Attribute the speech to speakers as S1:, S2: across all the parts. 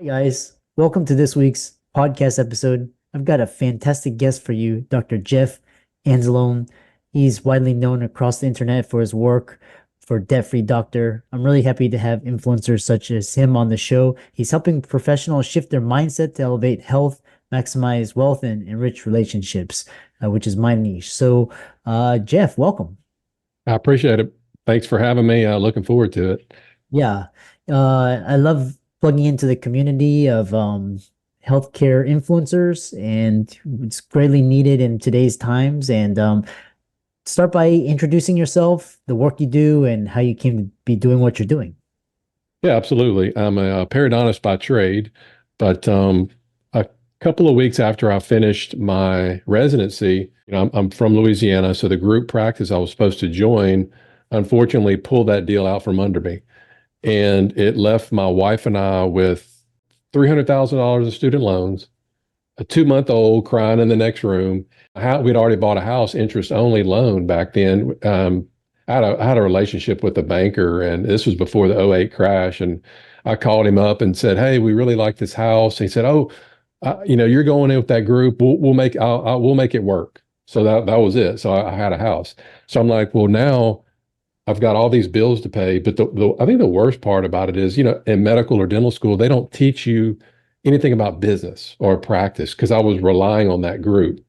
S1: Hey guys, welcome to this week's podcast episode. I've got a fantastic guest for you, Dr. Jeff Anzalone. He's widely known across the internet for his work for Debt-Free Doctor. I'm really happy to have influencers such as him on the show. He's helping professionals shift their mindset to elevate health, maximize wealth, and enrich relationships, which is my niche. Jeff, welcome.
S2: I appreciate it. Thanks for having me. Looking forward to it.
S1: Yeah. I love plugging into the community of healthcare influencers, and it's greatly needed in today's times. And start by introducing yourself, the work you do, and how you came to be doing what you're doing.
S2: Yeah, absolutely. I'm a periodontist by trade, but a couple of weeks after I finished my residency, I'm from Louisiana, so the group practice I was supposed to join, unfortunately, pulled that deal out from under me, and it left my wife and I with $300,000 of student loans, a 2-month-old crying in the next room. We'd already bought a house, interest only loan back then. I had a relationship with a banker, and this was before the '08 crash. And I called him up and said, "Hey, we really like this house." And he said, "Oh, you're going in with that group. We'll make it work." So that was it. So I had a house. So I'm like, well, now I've got all these bills to pay. But I think the worst part about it is, in medical or dental school, they don't teach you anything about business or practice because I was relying on that group.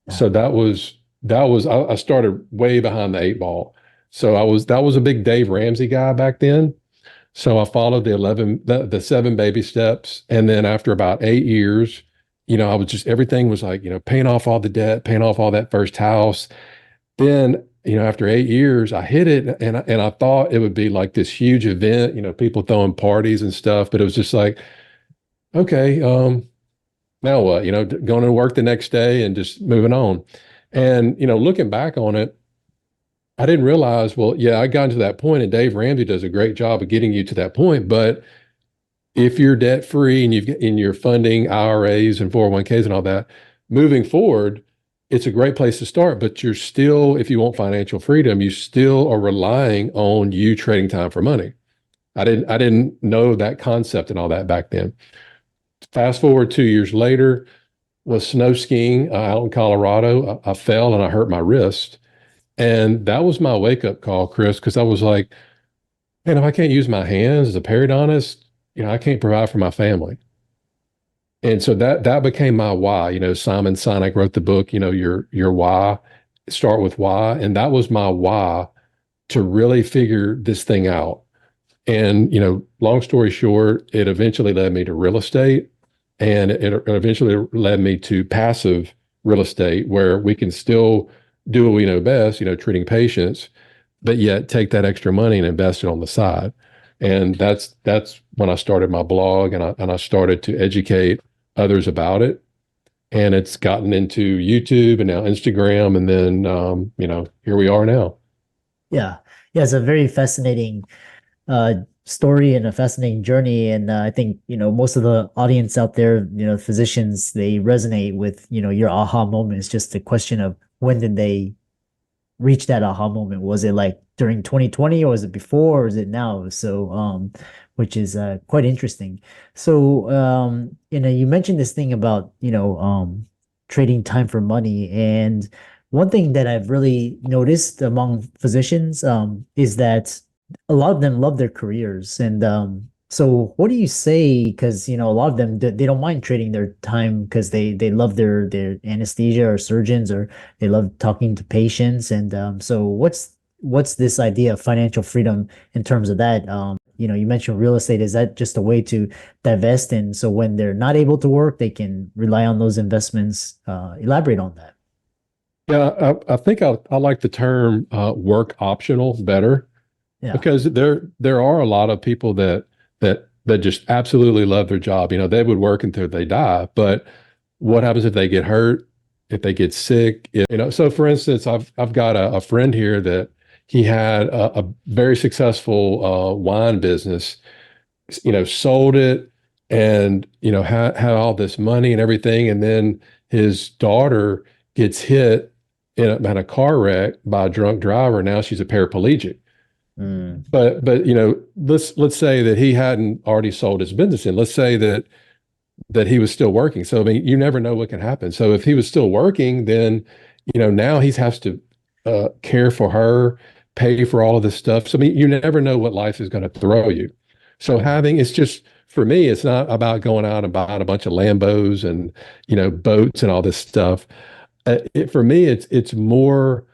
S1: Yeah.
S2: So I started way behind the eight ball. So that was a big Dave Ramsey guy back then. So I followed the seven baby steps. And then after about 8 years, I was just, everything was like, paying off all the debt, paying off all that first house. Then, after 8 years, I hit it, and I thought it would be like this huge event, people throwing parties and stuff, but it was just like, okay, now what? Going to work the next day and just moving on. And, looking back on it, I didn't realize, well, yeah, I got to that point, and Dave Ramsey does a great job of getting you to that point. But if you're debt free and you're funding IRAs and 401ks and all that, moving forward, it's a great place to start. But you're still, if you want financial freedom, you still are relying on you trading time for money. I didn't know that concept and all that back then. Fast forward 2 years later, was snow skiing out in Colorado. I fell and I hurt my wrist. And that was my wake up call, Chris, because I was like, man, if I can't use my hands as a periodontist, I can't provide for my family. And so that became my why. Simon Sinek wrote the book, your why, start with why. And that was my why to really figure this thing out. And, long story short, it eventually led me to real estate, and it eventually led me to passive real estate where we can still do what we know best, treating patients, but yet take that extra money and invest it on the side. And that's when I started my blog, and I started to educate others about it. And it's gotten into YouTube and now Instagram, and then here we are now.
S1: Yeah. Yeah, it's a very fascinating uh, story and a fascinating journey. And I think, most of the audience out there, physicians, they resonate with, your aha moment. It's just a question of when did they reach that aha moment? Was it like during 2020, or was it before, or is it now? Which is quite interesting. You mentioned this thing about, trading time for money. And one thing that I've really noticed among physicians is that a lot of them love their careers. And so what do you say? Because a lot of them, they don't mind trading their time because they love their anesthesia or surgeons, or they love talking to patients. And so what's this idea of financial freedom in terms of that? You mentioned real estate. Is that just a way to divest? And so when they're not able to work, they can rely on those investments. Elaborate on that.
S2: Yeah, I think I like the term work optional better,
S1: Yeah.
S2: because there are a lot of people that just absolutely love their job. They would work until they die. But what happens if they get hurt, if they get sick? So for instance, I've got a friend here that he had a very successful wine business, sold it, and had all this money and everything. And then his daughter gets hit in a car wreck by a drunk driver. Now she's a paraplegic.
S1: Mm,
S2: But let's say that he hadn't already sold his business in. Let's say that he was still working. So I mean, you never know what can happen. So if he was still working, then now he has to care for her, pay for all of this stuff. So I mean, you never know what life is going to throw you. So having it's just for me, it's not about going out and buying a bunch of Lambos and boats and all this stuff. For me, it's more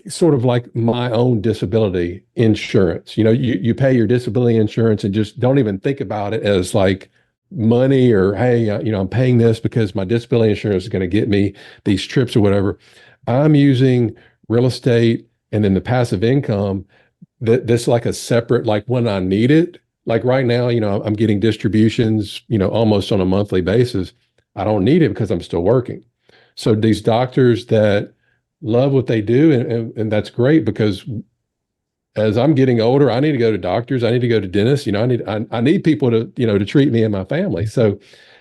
S2: sort of like my own disability insurance. You pay your disability insurance and just don't even think about it as like money or, hey, I'm paying this because my disability insurance is going to get me these trips or whatever. I'm using real estate and then the passive income that's like a separate, like when I need it. Like right now, I'm getting distributions, almost on a monthly basis. I don't need it because I'm still working. So these doctors that love what they do, and that's great because as I'm getting older, I need to go to doctors, I need to go to dentists, I need people to treat me and my family. So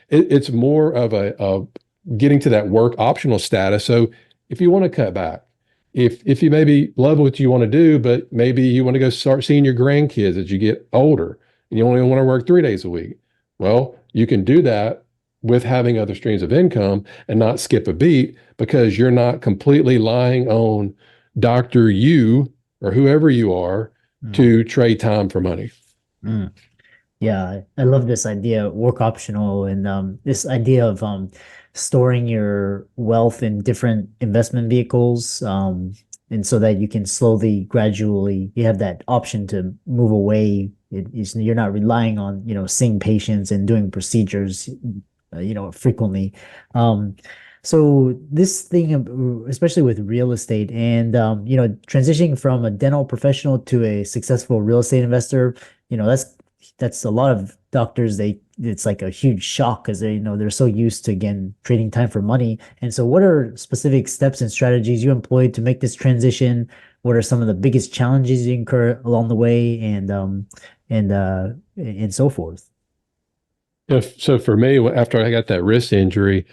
S2: it's more of a getting to that work optional status. So if you want to cut back, if you maybe love what you want to do, but maybe you want to go start seeing your grandkids as you get older and you only want to work 3 days a week, well, you can do that with having other streams of income and not skip a beat because you're not completely lying on Dr. You or whoever you are
S1: mm,
S2: to trade time for money.
S1: mm. Yeah, I love this idea, work optional, and this idea of storing your wealth in different investment vehicles, and so that you can slowly, gradually, you have that option to move away. You're not relying on, seeing patients and doing procedures, frequently. Um, so this thing, especially with real estate and transitioning from a dental professional to a successful real estate investor, that's a lot of doctors. It's like a huge shock because they're so used to, again, trading time for money. And so what are specific steps and strategies you employed to make this transition? What are some of the biggest challenges you incur along the way, and so forth?
S2: So for me, after I got that wrist injury,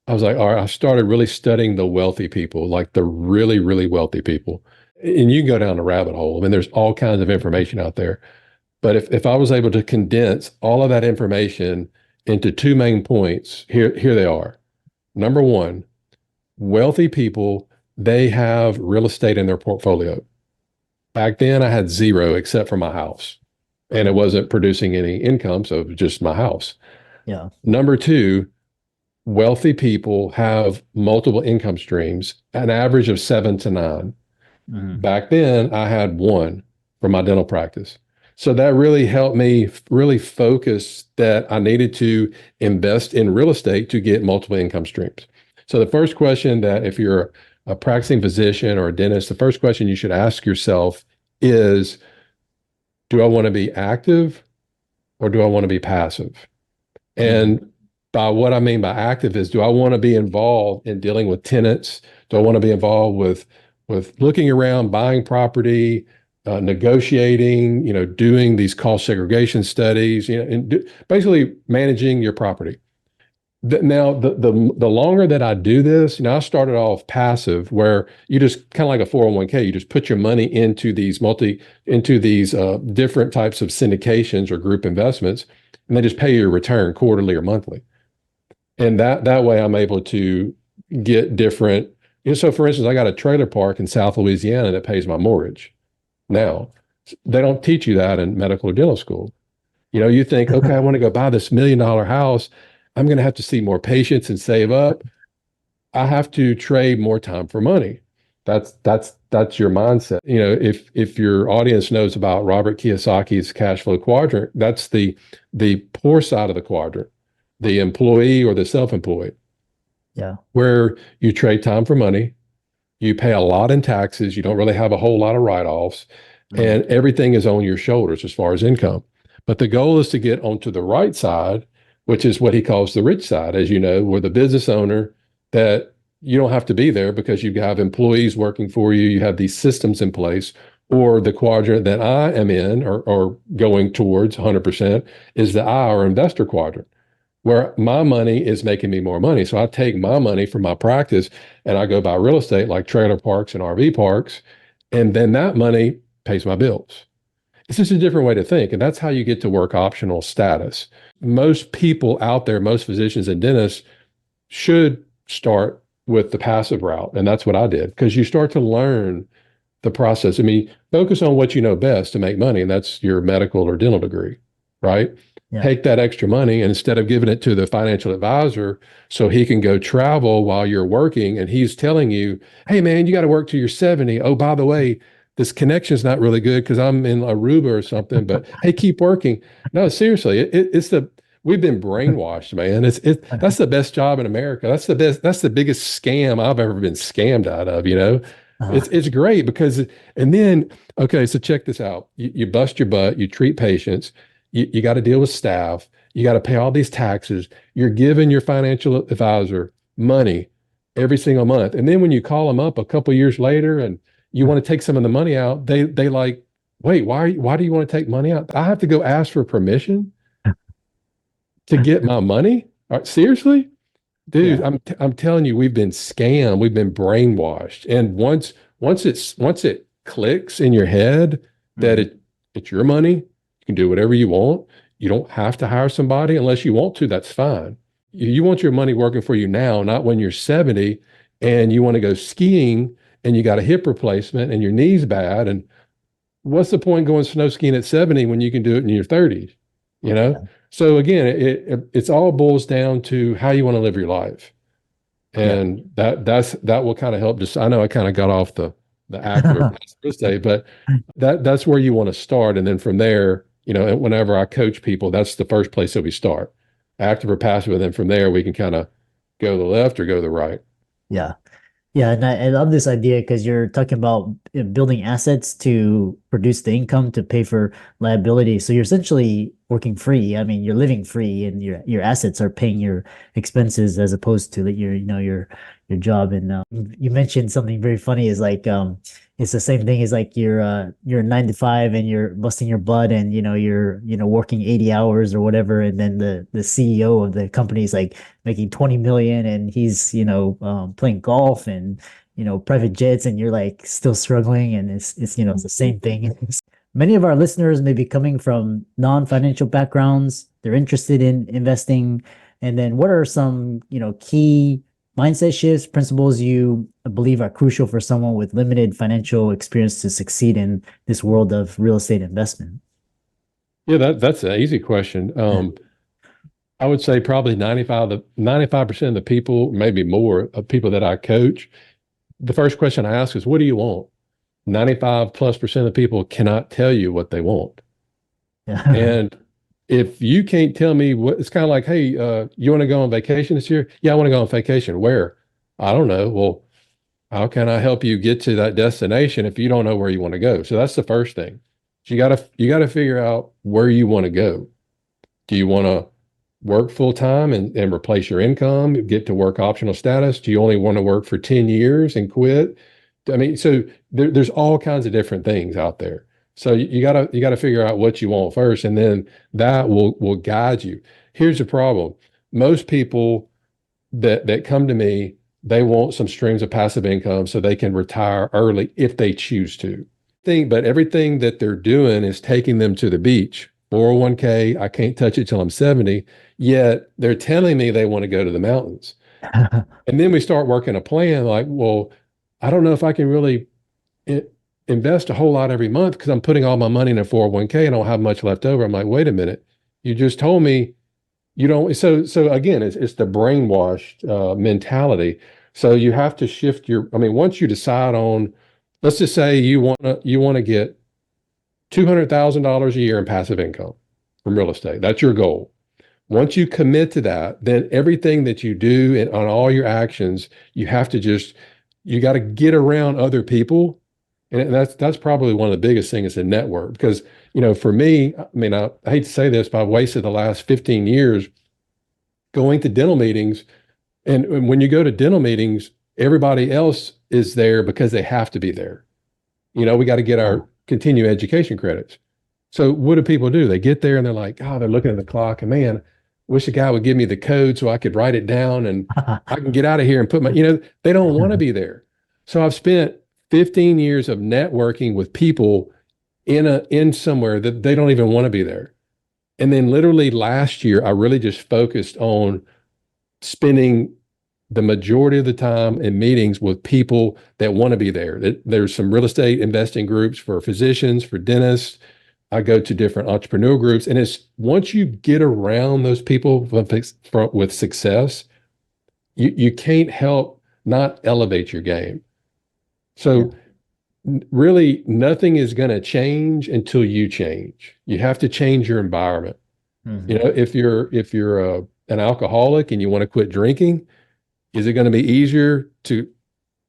S2: I was like, all right, I started really studying the wealthy people, like the really, really wealthy people. And you can go down a rabbit hole. I mean, there's all kinds of information out there. But if I was able to condense all of that information into two main points, here they are. Number one, wealthy people, they have real estate in their portfolio. Back then, I had zero except for my house, and it wasn't producing any income, so it was just my house.
S1: Yeah.
S2: Number two, wealthy people have multiple income streams, an average of 7 to 9.
S1: Mhm.
S2: Back then, I had one for my dental practice. So that really helped me really focus that I needed to invest in real estate to get multiple income streams. So the first question that if you're a practicing physician or a dentist, the first question you should ask yourself is, do I want to be active or do I want to be passive?
S1: Mhm.
S2: And by what I mean by active is, do I want to be involved in dealing with tenants? Do I want to be involved with looking around, buying property, negotiating, doing these cost segregation studies, and basically managing your property? Now, the longer that I do this, I started off passive, where you just kind of like a 401k, you just put your money into these different types of syndications or group investments, and they just pay you a return quarterly or monthly. And that way, I'm able to get different. So, for instance, I got a trailer park in South Louisiana that pays my mortgage. Now, they don't teach you that in medical or dental school. You think, okay, I want to go buy this $1 million house. I'm going to have to see more patients and save up. I have to trade more time for money. That's your mindset. If your audience knows about Robert Kiyosaki's cash flow quadrant, that's the poor side of the quadrant, the employee or the self-employed,
S1: Yeah.
S2: where you trade time for money, you pay a lot in taxes, you don't really have a whole lot of write-offs,
S1: Mm.
S2: and everything is on your shoulders as far as income. But the goal is to get onto the right side, which is what he calls the rich side, as you know, where the business owner that you don't have to be there because you have employees working for you, you have these systems in place, or the quadrant that I am in or going towards 100% is the I or investor quadrant, where my money is making me more money. So I take my money from my practice and I go buy real estate like trailer parks and RV parks. And then that money pays my bills. It's just a different way to think. And that's how you get to work optional status. Most people out there, most physicians and dentists should start with the passive route. And that's what I did because you start to learn the process. I mean, focus on what you know best to make money, and that's your medical or dental degree, right?
S1: Yeah.
S2: Take that extra money and instead of giving it to the financial advisor so he can go travel while you're working and he's telling you, hey man, you got to work till you're 70. Oh, by the way, this connection's not really good because I'm in Aruba or something, but hey, keep working. No, seriously, it's the we've been brainwashed, man. That's the best job in America. That's the biggest scam I've ever been scammed out of, you know.
S1: Uh,
S2: It's great because and then okay, so check this out. You bust your butt, you treat patients, you got to deal with staff, you got to pay all these taxes. You're giving your financial advisor money every single month. And then when you call them up a couple years later and you want to take some of the money out, they like, wait, why do you want to take money out? I have to go ask for permission to get my money? Seriously? Dude,
S1: yeah.
S2: I'm telling you, we've been scammed, we've been brainwashed. And once it clicks in your head that
S1: Mm.
S2: it's your money, you can do whatever you want. You don't have to hire somebody unless you want to, that's fine. You want your money working for you now, not when you're 70 and you want to go skiing and you got a hip replacement and your knee's bad. And what's the point going snow skiing at 70 when you can do it in your 30s? You know?
S1: Yeah.
S2: So again, it's all boils down to how you want to live your life.
S1: Yeah.
S2: And that will kind of help. Just I know I kind of got off the active or passive real estate, but that's where you want to start. And then from there, you know, whenever I coach people, that's the first place that we start. Active or passive, and then from there we can kind of go to the left or go to the right.
S1: Yeah. Yeah, and I love this idea because you're talking about building assets to produce the income to pay for liability. So you're essentially working free. I mean, you're living free, and your assets are paying your expenses as opposed to your your job. And you mentioned something very funny is like it's the same thing as like you're 9 to 5 and you're busting your butt and you're working 80 hours or whatever, and then the CEO of the company is like making 20 million and he's playing golf and private jets, and you're like still struggling, and it's the same thing. Many of our listeners may be coming from non-financial backgrounds. They're interested in investing. And then what are some key mindset shifts, principles you believe are crucial for someone with limited financial experience to succeed in this world of real estate investment?
S2: Yeah, that's an easy question.
S1: Yeah.
S2: I would say probably 95% of the people, maybe more of people that I coach, the first question I ask is, what do you want? 95 plus percent of people cannot tell you what they want.
S1: Yeah.
S2: And if you can't tell me what, it's kind of like, hey, you want to go on vacation this year? Yeah, I want to go on vacation. Where? I don't know. Well, how can I help you get to that destination if you don't know where you want to go? So that's the first thing. So you gotta figure out where you want to go. Do you want to work full time and replace your income, get to work optional status? Do you only want to work for 10 years and quit? I mean, so there's all kinds of different things out there. So you gotta figure out what you want first, and then that will guide you. Here's the problem. Most people that come to me, they want some streams of passive income so they can retire early if they choose to. But everything that they're doing is taking them to the beach. 401k, I can't touch it till I'm 70, yet they're telling me they want to go to the mountains. And then we start working a plan like, well, I don't know if I can really i- invest a whole lot every month because I'm putting all my money in a 401k and I don't have much left over. I'm like, wait a minute, you just told me you don't. So again, it's the brainwashed mentality. So you have to shift your. I mean, once you decide on, let's just say you want to get $200,000 a year in passive income from real estate. That's your goal. Once you commit to that, then everything that you do and on all your actions, you have to just you got to get around other people, and that's probably one of the biggest things is a network. Because for me, I mean, I hate to say this, but I've wasted the last 15 years going to dental meetings, and when you go to dental meetings, everybody else is there because they have to be there. We got to get our continuing education credits. So what do people do? They get there and they're like, oh, they're looking at the clock and man, wish a guy would give me the code so I could write it down and I can get out of here and put they don't want to be there. So I've spent 15 years of networking with people in somewhere that they don't even want to be there. And then literally last year, I really just focused on spending the majority of the time in meetings with people that want to be there. There's some real estate investing groups for physicians, for dentists. I go to different entrepreneur groups, and it's once you get around those people with success, you can't help not elevate your game.
S1: Yeah.
S2: So really, nothing is going to change until you change. You have to change your environment. You
S1: Hmm.
S2: know, if you're an alcoholic and you want to quit drinking, is it going to be easier to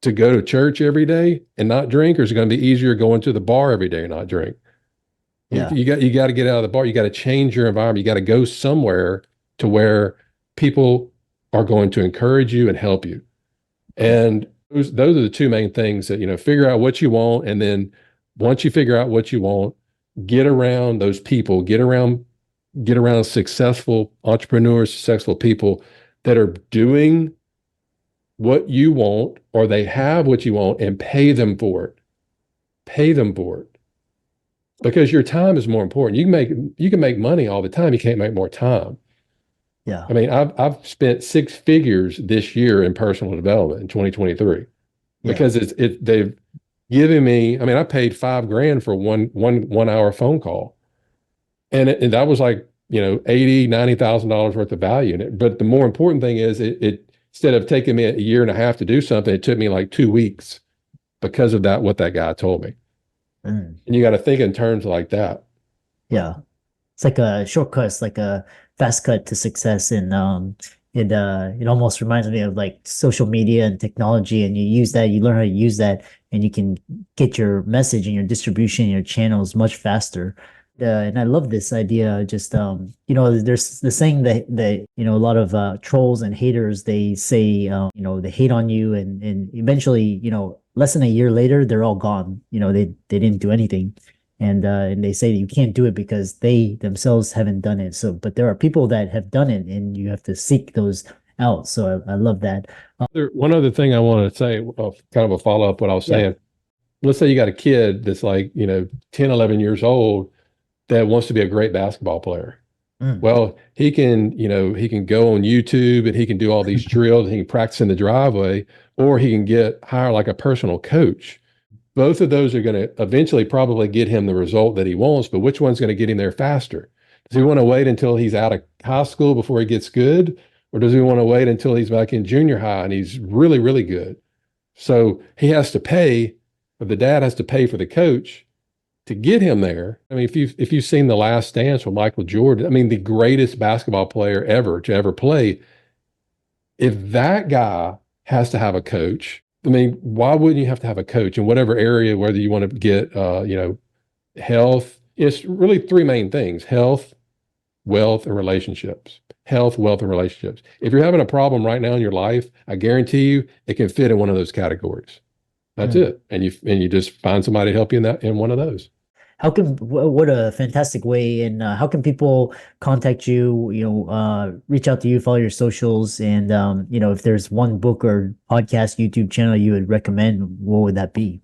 S2: go to church every day and not drink, or is it going to be easier going to the bar every day and not drink?
S1: Yeah.
S2: You got to get out of the bar. You got to change your environment. You got to go somewhere to where people are going to encourage you and help you.
S1: Yeah.
S2: And those are the two main things that, figure out what you want. And then once you figure out what you want, get around those people, get around successful entrepreneurs, successful people that are doing what you want, or they have what you want, and pay them for it. Pay them for it. Because your time is more important. You can make money all the time. You can't make more time.
S1: Yeah.
S2: I mean, I've spent six figures this year in personal development in 2023
S1: Yeah.
S2: because they've given me. I mean, I paid $5,000 for one hour phone call, and that was like 80,000 to $90,000 worth of value in it. But the more important thing is it instead of taking me a year and a half to do something, it took me like 2 weeks because of what that guy told me.
S1: Mm.
S2: And you got to think in terms like that.
S1: Yeah. It's like a shortcut. It's like a fast cut to success. And it almost reminds me of like social media and technology. And you use that, you learn how to use that, and you can get your message and your distribution and your channels much faster. And I love this idea. Just there's the saying that a lot of trolls and haters, they say they hate on you, and eventually less than a year later they're all gone. They didn't do anything, and they say that you can't do it because they themselves haven't done it. So, but there are people that have done it, and you have to seek those out. So I love that.
S2: One other thing I want to say, kind of a follow up what I was
S1: Yeah.
S2: saying. Let's say you got a kid that's like 10, 11 years old that wants to be a great basketball player.
S1: Mm.
S2: Well, he can go on YouTube and he can do all these drills. He can practice in the driveway, or he can hire like a personal coach. Both of those are going to eventually probably get him the result that he wants, but which one's going to get him there faster? Does he want to wait until he's out of high school before he gets good? Or does he want to wait until he's back in junior high and he's really, really good? So he has to pay, or the dad has to pay for the coach to get him there. I mean, if you've seen The Last Dance with Michael Jordan, I mean, the greatest basketball player ever to ever play, if that guy has to have a coach, I mean, why wouldn't you have to have a coach in whatever area, whether you want to get, health? It's really three main things: health, wealth, and relationships. Health, wealth, and relationships. If you're having a problem right now in your life, I guarantee you it can fit in one of those categories. That's
S1: Mm.
S2: it. And you just find somebody to help you in one of those.
S1: What a fantastic way. And how can people contact you, reach out to you, follow your socials, and if there's one book or podcast, YouTube channel you would recommend, what would that be?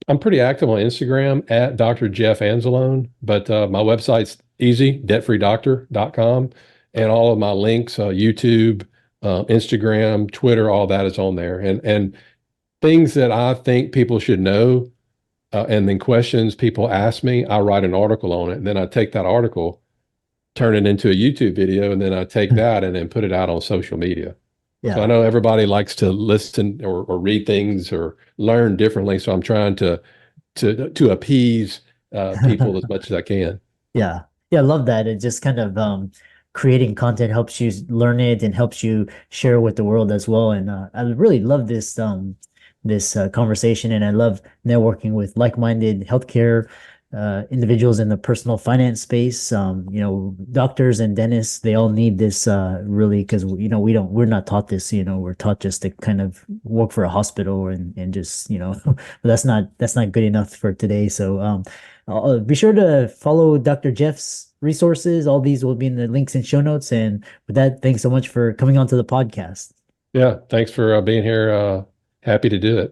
S2: I'm pretty active on Instagram at Dr. Jeff Anzalone, but my website's easy, debtfreedoctor.com. And all of my links, YouTube, Instagram, Twitter, all that is on there. And things that I think people should know, and then questions people ask me, I write an article on it. And then I take that article, turn it into a YouTube video, and then I take that and then put it out on social media. So I
S1: Yeah.
S2: know everybody likes to listen or read things or learn differently. So I'm trying to appease people as much as I can.
S1: Yeah. Yeah, I love that. It just kind of creating content helps you learn it and helps you share with the world as well. And I really love this conversation, and I love networking with like-minded healthcare individuals in the personal finance space. Doctors and dentists, they all need this really, because we're not taught this, we're taught just to kind of work for a hospital and just, but that's not good enough for today. So be sure to follow Dr. Jeff's resources. All these will be in the links and show notes. And with that, thanks so much for coming onto the podcast.
S2: Yeah. Thanks for being here. Happy to do it.